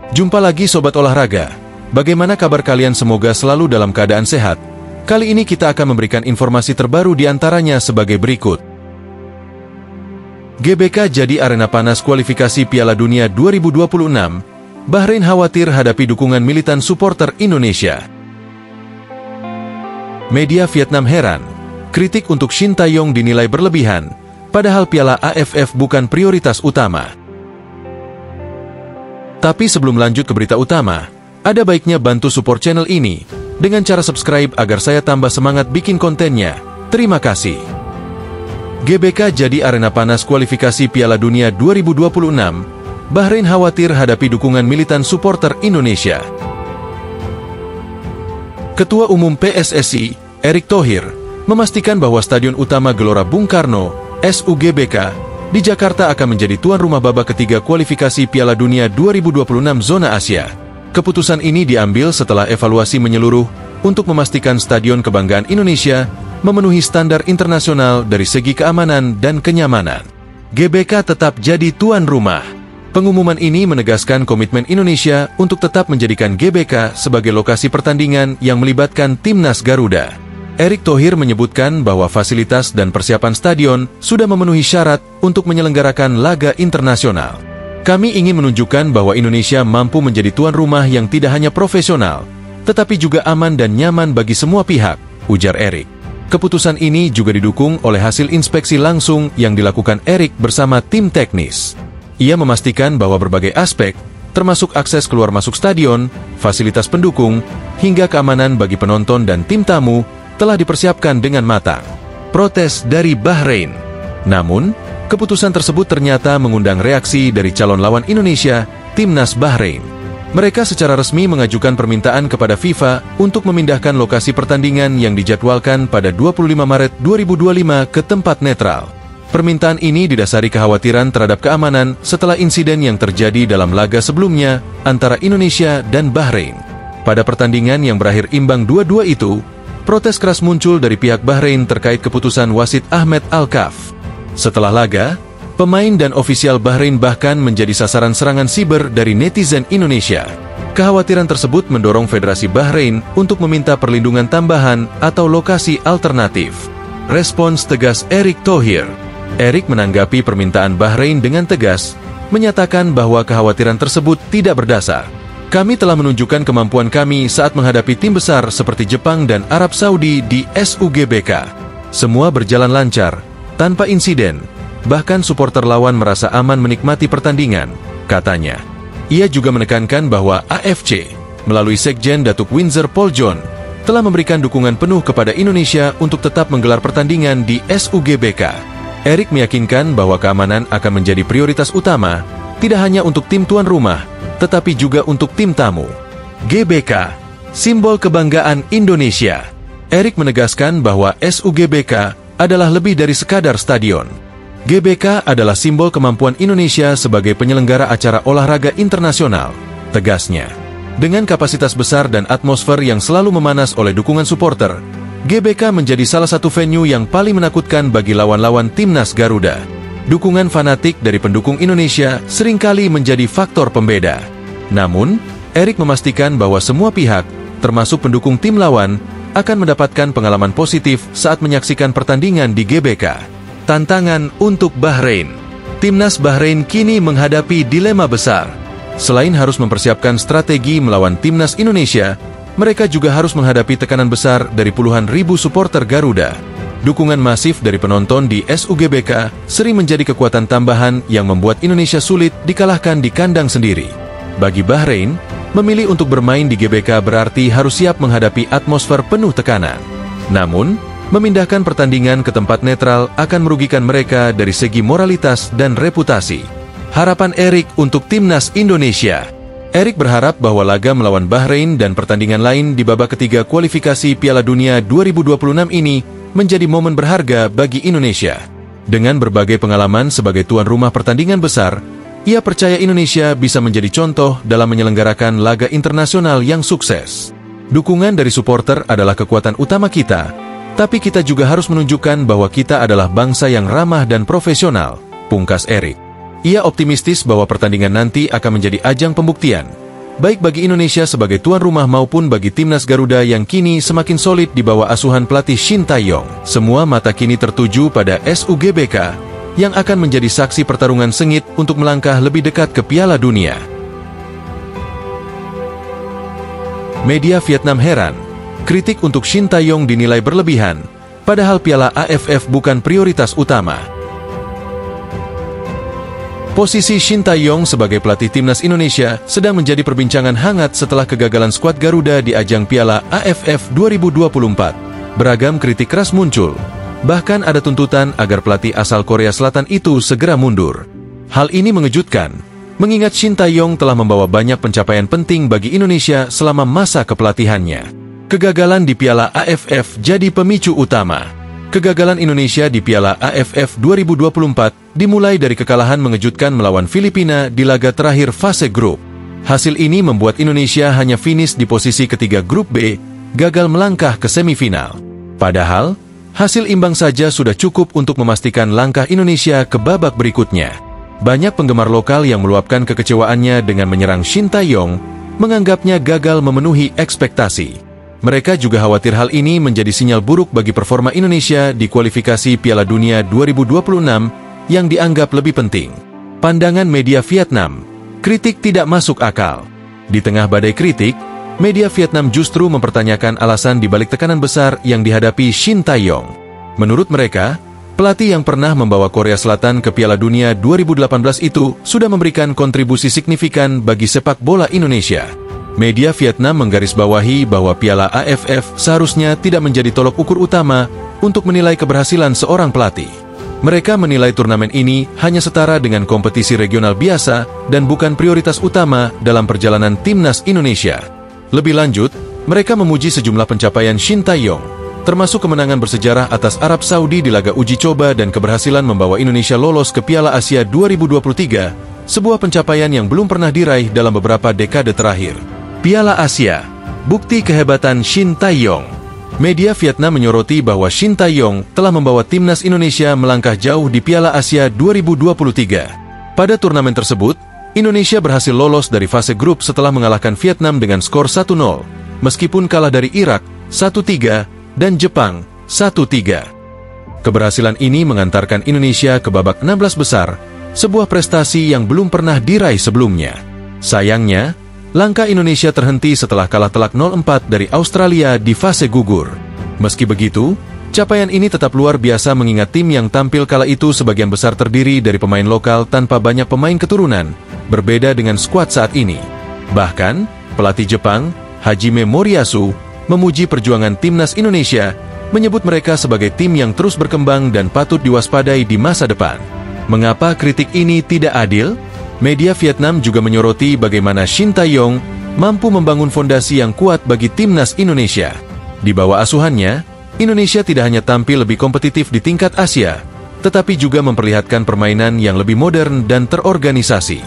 Jumpa lagi Sobat Olahraga. Bagaimana kabar kalian? Semoga selalu dalam keadaan sehat. Kali ini kita akan memberikan informasi terbaru diantaranya sebagai berikut. GBK jadi arena panas kualifikasi Piala Dunia 2026. Bahrain khawatir hadapi dukungan militan supporter Indonesia. Media Vietnam heran. Kritik untuk Shin Tae-yong dinilai berlebihan, padahal Piala AFF bukan prioritas utama. Tapi sebelum lanjut ke berita utama, ada baiknya bantu support channel ini dengan cara subscribe agar saya tambah semangat bikin kontennya. Terima kasih. GBK jadi arena panas kualifikasi Piala Dunia 2026. Bahrain khawatir hadapi dukungan militan supporter Indonesia. Ketua Umum PSSI, Erick Thohir, memastikan bahwa Stadion Utama Gelora Bung Karno, SUGBK, di Jakarta akan menjadi tuan rumah babak ketiga kualifikasi Piala Dunia 2026 zona Asia. Keputusan ini diambil setelah evaluasi menyeluruh untuk memastikan Stadion Kebanggaan Indonesia memenuhi standar internasional dari segi keamanan dan kenyamanan. GBK tetap jadi tuan rumah. Pengumuman ini menegaskan komitmen Indonesia untuk tetap menjadikan GBK sebagai lokasi pertandingan yang melibatkan Timnas Garuda. Erick Thohir menyebutkan bahwa fasilitas dan persiapan stadion sudah memenuhi syarat untuk menyelenggarakan laga internasional. Kami ingin menunjukkan bahwa Indonesia mampu menjadi tuan rumah yang tidak hanya profesional, tetapi juga aman dan nyaman bagi semua pihak, ujar Erick. Keputusan ini juga didukung oleh hasil inspeksi langsung yang dilakukan Erick bersama tim teknis. Ia memastikan bahwa berbagai aspek, termasuk akses keluar masuk stadion, fasilitas pendukung, hingga keamanan bagi penonton dan tim tamu, telah dipersiapkan dengan matang. Protes dari Bahrain. Namun, keputusan tersebut ternyata mengundang reaksi dari calon lawan Indonesia, Timnas Bahrain. Mereka secara resmi mengajukan permintaan kepada FIFA untuk memindahkan lokasi pertandingan yang dijadwalkan pada 25 Maret 2025 ke tempat netral. Permintaan ini didasari kekhawatiran terhadap keamanan setelah insiden yang terjadi dalam laga sebelumnya antara Indonesia dan Bahrain. Pada pertandingan yang berakhir imbang 2-2 itu, protes keras muncul dari pihak Bahrain terkait keputusan wasit Ahmed Al-Kaf. Setelah laga, pemain dan ofisial Bahrain bahkan menjadi sasaran serangan siber dari netizen Indonesia. Kekhawatiran tersebut mendorong Federasi Bahrain untuk meminta perlindungan tambahan atau lokasi alternatif. Respons tegas Erick Thohir. Erick menanggapi permintaan Bahrain dengan tegas, menyatakan bahwa kekhawatiran tersebut tidak berdasar. Kami telah menunjukkan kemampuan kami saat menghadapi tim besar seperti Jepang dan Arab Saudi di SUGBK. Semua berjalan lancar, tanpa insiden. Bahkan supporter lawan merasa aman menikmati pertandingan, katanya. Ia juga menekankan bahwa AFC, melalui Sekjen Datuk Windsor Paul John, telah memberikan dukungan penuh kepada Indonesia untuk tetap menggelar pertandingan di SUGBK. Erick meyakinkan bahwa keamanan akan menjadi prioritas utama, tidak hanya untuk tim tuan rumah, tetapi juga untuk tim tamu. GBK, simbol kebanggaan Indonesia. Erick menegaskan bahwa SUGBK adalah lebih dari sekadar stadion. GBK adalah simbol kemampuan Indonesia sebagai penyelenggara acara olahraga internasional, tegasnya. Dengan kapasitas besar dan atmosfer yang selalu memanas oleh dukungan supporter, GBK menjadi salah satu venue yang paling menakutkan bagi lawan-lawan Timnas Garuda. Dukungan fanatik dari pendukung Indonesia seringkali menjadi faktor pembeda. Namun, Erick memastikan bahwa semua pihak, termasuk pendukung tim lawan, akan mendapatkan pengalaman positif saat menyaksikan pertandingan di GBK. Tantangan untuk Bahrain. Timnas Bahrain kini menghadapi dilema besar. Selain harus mempersiapkan strategi melawan Timnas Indonesia, mereka juga harus menghadapi tekanan besar dari puluhan ribu supporter Garuda. Dukungan masif dari penonton di SUGBK sering menjadi kekuatan tambahan yang membuat Indonesia sulit dikalahkan di kandang sendiri. Bagi Bahrain, memilih untuk bermain di GBK berarti harus siap menghadapi atmosfer penuh tekanan. Namun, memindahkan pertandingan ke tempat netral akan merugikan mereka dari segi moralitas dan reputasi. Harapan Erick untuk Timnas Indonesia. Erick berharap bahwa laga melawan Bahrain dan pertandingan lain di babak ketiga kualifikasi Piala Dunia 2026 ini menjadi momen berharga bagi Indonesia. Dengan berbagai pengalaman sebagai tuan rumah pertandingan besar, ia percaya Indonesia bisa menjadi contoh dalam menyelenggarakan laga internasional yang sukses. Dukungan dari supporter adalah kekuatan utama kita, tapi kita juga harus menunjukkan bahwa kita adalah bangsa yang ramah dan profesional, pungkas Erick. Ia optimistis bahwa pertandingan nanti akan menjadi ajang pembuktian baik bagi Indonesia sebagai tuan rumah maupun bagi timnas Garuda yang kini semakin solid di bawah asuhan pelatih Shin Tae-yong. Semua mata kini tertuju pada SUGBK yang akan menjadi saksi pertarungan sengit untuk melangkah lebih dekat ke Piala Dunia. Media Vietnam heran, kritik untuk Shin Tae-yong dinilai berlebihan, padahal Piala AFF bukan prioritas utama. Posisi Shin Tae-yong sebagai pelatih timnas Indonesia sedang menjadi perbincangan hangat setelah kegagalan skuad Garuda di ajang Piala AFF 2024. Beragam kritik keras muncul. Bahkan ada tuntutan agar pelatih asal Korea Selatan itu segera mundur. Hal ini mengejutkan, mengingat Shin Tae-yong telah membawa banyak pencapaian penting bagi Indonesia selama masa kepelatihannya. Kegagalan di Piala AFF jadi pemicu utama. Kegagalan Indonesia di Piala AFF 2024 dimulai dari kekalahan mengejutkan melawan Filipina di laga terakhir fase grup. Hasil ini membuat Indonesia hanya finish di posisi ketiga grup B, gagal melangkah ke semifinal. Padahal, hasil imbang saja sudah cukup untuk memastikan langkah Indonesia ke babak berikutnya. Banyak penggemar lokal yang meluapkan kekecewaannya dengan menyerang Shin Tae-yong, menganggapnya gagal memenuhi ekspektasi. Mereka juga khawatir hal ini menjadi sinyal buruk bagi performa Indonesia di kualifikasi Piala Dunia 2026 yang dianggap lebih penting. Pandangan media Vietnam, kritik tidak masuk akal. Di tengah badai kritik, media Vietnam justru mempertanyakan alasan dibalik tekanan besar yang dihadapi Shin Tae-yong. Menurut mereka, pelatih yang pernah membawa Korea Selatan ke Piala Dunia 2018 itu sudah memberikan kontribusi signifikan bagi sepak bola Indonesia. Media Vietnam menggarisbawahi bahwa Piala AFF seharusnya tidak menjadi tolok ukur utama untuk menilai keberhasilan seorang pelatih. Mereka menilai turnamen ini hanya setara dengan kompetisi regional biasa dan bukan prioritas utama dalam perjalanan timnas Indonesia. Lebih lanjut, mereka memuji sejumlah pencapaian Shin Tae-yong, termasuk kemenangan bersejarah atas Arab Saudi di laga uji coba dan keberhasilan membawa Indonesia lolos ke Piala Asia 2023, sebuah pencapaian yang belum pernah diraih dalam beberapa dekade terakhir. Piala Asia, bukti kehebatan Shin Tae-yong. Media Vietnam menyoroti bahwa Shin Tae-yong telah membawa timnas Indonesia melangkah jauh di Piala Asia 2023. Pada turnamen tersebut, Indonesia berhasil lolos dari fase grup setelah mengalahkan Vietnam dengan skor 1-0, meskipun kalah dari Irak 1-3 dan Jepang 1-3. Keberhasilan ini mengantarkan Indonesia ke babak 16 besar, sebuah prestasi yang belum pernah diraih sebelumnya. Sayangnya, langkah Indonesia terhenti setelah kalah telak 0-4 dari Australia di fase gugur. Meski begitu, capaian ini tetap luar biasa mengingat tim yang tampil kala itu sebagian besar terdiri dari pemain lokal tanpa banyak pemain keturunan, berbeda dengan skuad saat ini. Bahkan, pelatih Jepang, Hajime Moriyasu, memuji perjuangan timnas Indonesia, menyebut mereka sebagai tim yang terus berkembang dan patut diwaspadai di masa depan. Mengapa kritik ini tidak adil? Media Vietnam juga menyoroti bagaimana Shin Tae-yong mampu membangun fondasi yang kuat bagi timnas Indonesia. Di bawah asuhannya, Indonesia tidak hanya tampil lebih kompetitif di tingkat Asia, tetapi juga memperlihatkan permainan yang lebih modern dan terorganisasi.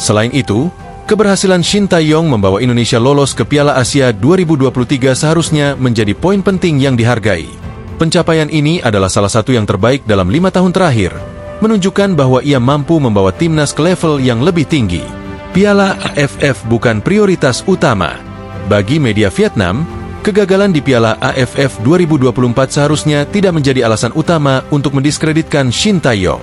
Selain itu, keberhasilan Shin Tae-yong membawa Indonesia lolos ke Piala Asia 2023 seharusnya menjadi poin penting yang dihargai. Pencapaian ini adalah salah satu yang terbaik dalam 5 tahun terakhir, menunjukkan bahwa ia mampu membawa timnas ke level yang lebih tinggi. Piala AFF bukan prioritas utama. Bagi media Vietnam, kegagalan di Piala AFF 2024 seharusnya tidak menjadi alasan utama untuk mendiskreditkan Shin Tae-yong.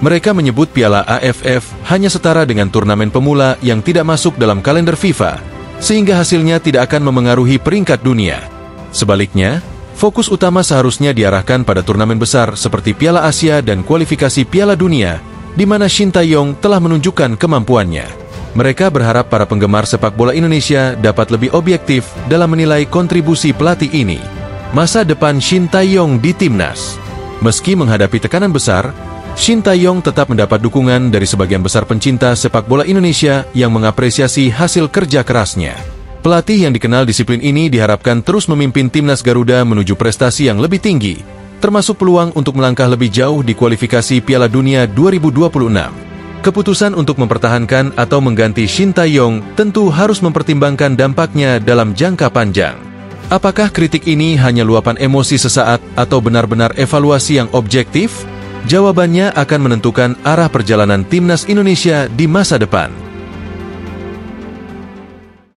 Mereka menyebut Piala AFF hanya setara dengan turnamen pemula yang tidak masuk dalam kalender FIFA, sehingga hasilnya tidak akan memengaruhi peringkat dunia. Sebaliknya, fokus utama seharusnya diarahkan pada turnamen besar seperti Piala Asia dan kualifikasi Piala Dunia, di mana Shin Tae-yong telah menunjukkan kemampuannya. Mereka berharap para penggemar sepak bola Indonesia dapat lebih objektif dalam menilai kontribusi pelatih ini. Masa depan Shin Tae-yong di timnas. Meski menghadapi tekanan besar, Shin Tae-yong tetap mendapat dukungan dari sebagian besar pencinta sepak bola Indonesia yang mengapresiasi hasil kerja kerasnya. Pelatih yang dikenal disiplin ini diharapkan terus memimpin timnas Garuda menuju prestasi yang lebih tinggi, termasuk peluang untuk melangkah lebih jauh di kualifikasi Piala Dunia 2026. Keputusan untuk mempertahankan atau mengganti Shin Tae-yong tentu harus mempertimbangkan dampaknya dalam jangka panjang. Apakah kritik ini hanya luapan emosi sesaat atau benar-benar evaluasi yang objektif? Jawabannya akan menentukan arah perjalanan timnas Indonesia di masa depan.